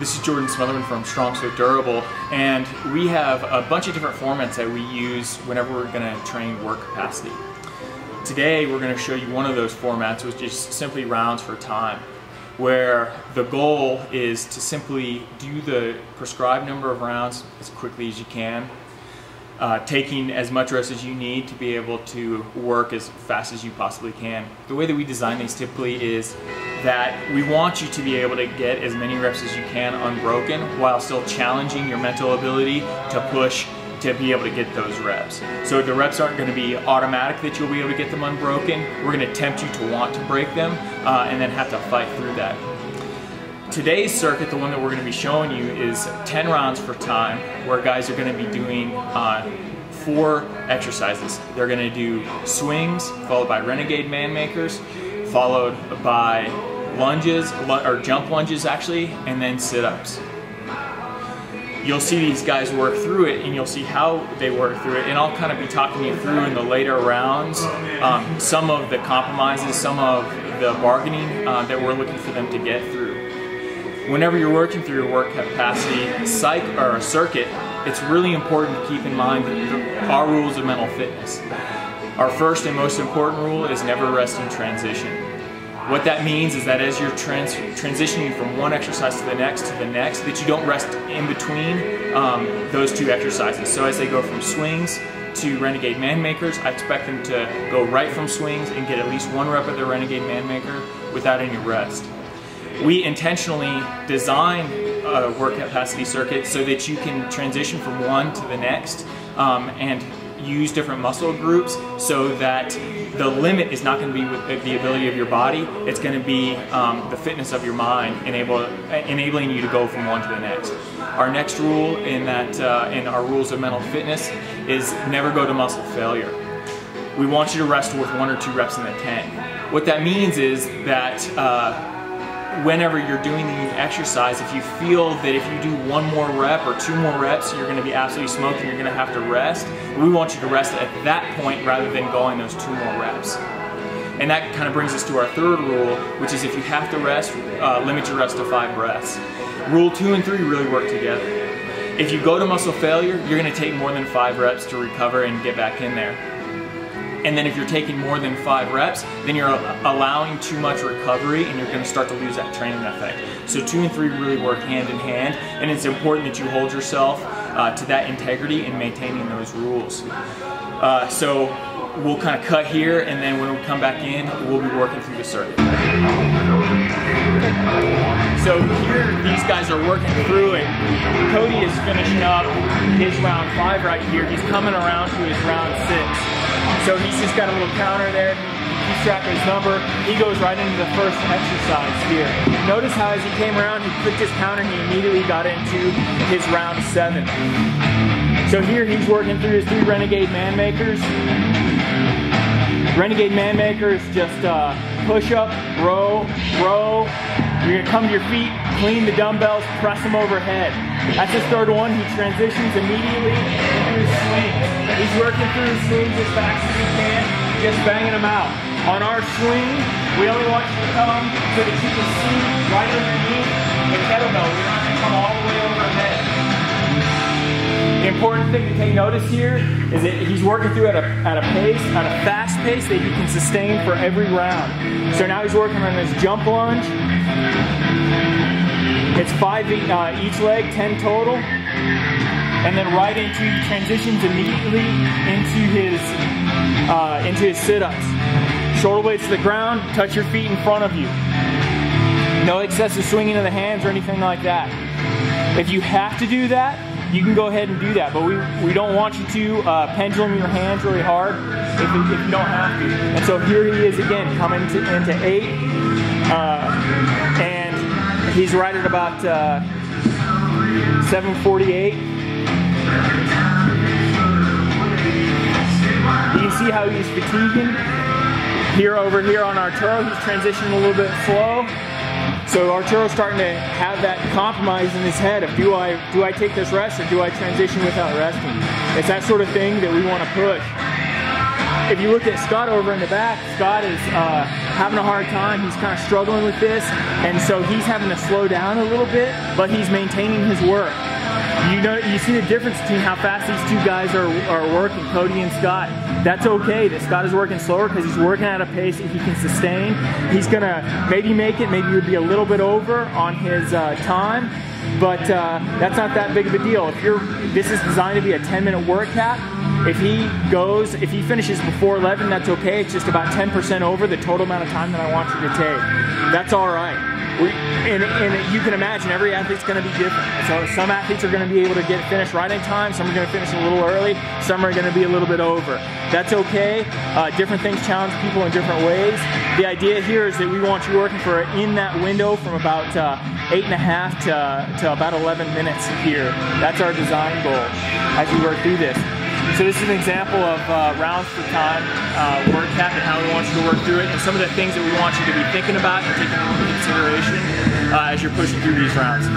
This is Jordan Smotherman from Strong So Durable, and we have a bunch of different formats that we use whenever we're going to train work capacity. Today we're going to show you one of those formats, which is simply rounds for time, where the goal is to simply do the prescribed number of rounds as quickly as you can, taking as much rest as you need to be able to work as fast as you possibly can. The way that we design these typically is that we want you to be able to get as many reps as you can unbroken while still challenging your mental ability to push to be able to get those reps. So the reps aren't going to be automatic that you'll be able to get them unbroken. We're going to tempt you to want to break them and then have to fight through that. Today's circuit, the one that we're going to be showing you, is 10 rounds for time, where guys are going to be doing 4 exercises. They're going to do swings, followed by Renegade Man Makers, followed by lunges, or jump lunges actually, and then sit-ups. You'll see these guys work through it, and you'll see how they work through it, and I'll kind of be talking you through in the later rounds some of the compromises, some of the bargaining that we're looking for them to get through. Whenever you're working through your work capacity circuit, it's really important to keep in mind our rules of mental fitness. Our first and most important rule is never rest in transition. What that means is that as you're transitioning from one exercise to the next, that you don't rest in between those 2 exercises. So as they go from swings to Renegade Man Makers, I expect them to go right from swings and get at least 1 rep of their Renegade Man Maker without any rest. We intentionally design a work capacity circuit so that you can transition from one to the next and use different muscle groups, so that the limit is not going to be with the ability of your body. It's going to be the fitness of your mind, enabling you to go from one to the next. Our next rule in our rules of mental fitness is never go to muscle failure. We want you to rest with 1 or 2 reps in the 10. What that means is that whenever you're doing the exercise, if you feel that if you do 1 more rep or 2 more reps, you're going to be absolutely smoked and you're going to have to rest, we want you to rest at that point rather than going those 2 more reps. And that kind of brings us to our third rule, which is if you have to rest, limit your rest to 5 breaths. Rule 2 and 3 really work together. If you go to muscle failure, you're going to take more than 5 reps to recover and get back in there. And then if you're taking more than 5 reps, then you're allowing too much recovery and you're going to start to lose that training effect. So 2 and 3 really work hand in hand, and it's important that you hold yourself to that integrity in maintaining those rules. So we'll kind of cut here, and then when we come back in, we'll be working through the circuit. So here, these guys are working through it. Cody is finishing up his round 5 right here. He's coming around to his round 6. So he's just got a little counter there. He's tracking his number. He goes right into the first exercise here. Notice how as he came around, he clicked his counter and he immediately got into his round 7. So here he's working through his 3 Renegade Man Makers. Renegade Man Makers, just push up, row, row. You're gonna come to your feet, clean the dumbbells, press them overhead. That's his third one. He transitions immediately into his swings. He's working through his swings as fast as he can, just banging them out. On our swing, we only want you to come so that you can see right underneath the kettlebell. We're not gonna come all the way overhead. The important thing to take notice here is that he's working through at a fast pace that he can sustain for every round. So now he's working on this jump lunge. It's 5 each leg, 10 total. And then right into, he transitions immediately into his sit-ups. Shoulder blades to the ground, touch your feet in front of you. No excessive swinging of the hands or anything like that. If you have to do that, you can go ahead and do that, but we don't want you to pendulum your hands really hard if you don't have to. And so here he is again, coming into 8, and he's right at about 7:48. You can see how he's fatiguing. Over here on Arturo, he's transitioning a little bit slow. So Arturo's starting to have that compromise in his head of do I take this rest or do I transition without resting? It's that sort of thing that we want to push. If you look at Scott over in the back, Scott is having a hard time. He's kind of struggling with this, and so he's having to slow down a little bit, but he's maintaining his work. You see the difference between how fast these two guys are working, Cody and Scott. That's okay that Scott is working slower because he's working at a pace that he can sustain. He's gonna maybe make it, maybe he would be a little bit over on his time, but that's not that big of a deal. This is designed to be a 10-minute work cap. If he finishes before 11, that's okay. It's just about 10% over the total amount of time that I want you to take. That's all right. And you can imagine every athlete's going to be different. So some athletes are going to be able to finish right in time. Some are going to finish a little early. Some are going to be a little bit over. That's okay. Different things challenge people in different ways. The idea here is that we want you working in that window from about 8.5 to about 11 minutes here. That's our design goal as we work through this. So this is an example of rounds per time work cap and how we want you to work through it, and some of the things that we want you to be thinking about and taking into consideration as you're pushing through these rounds.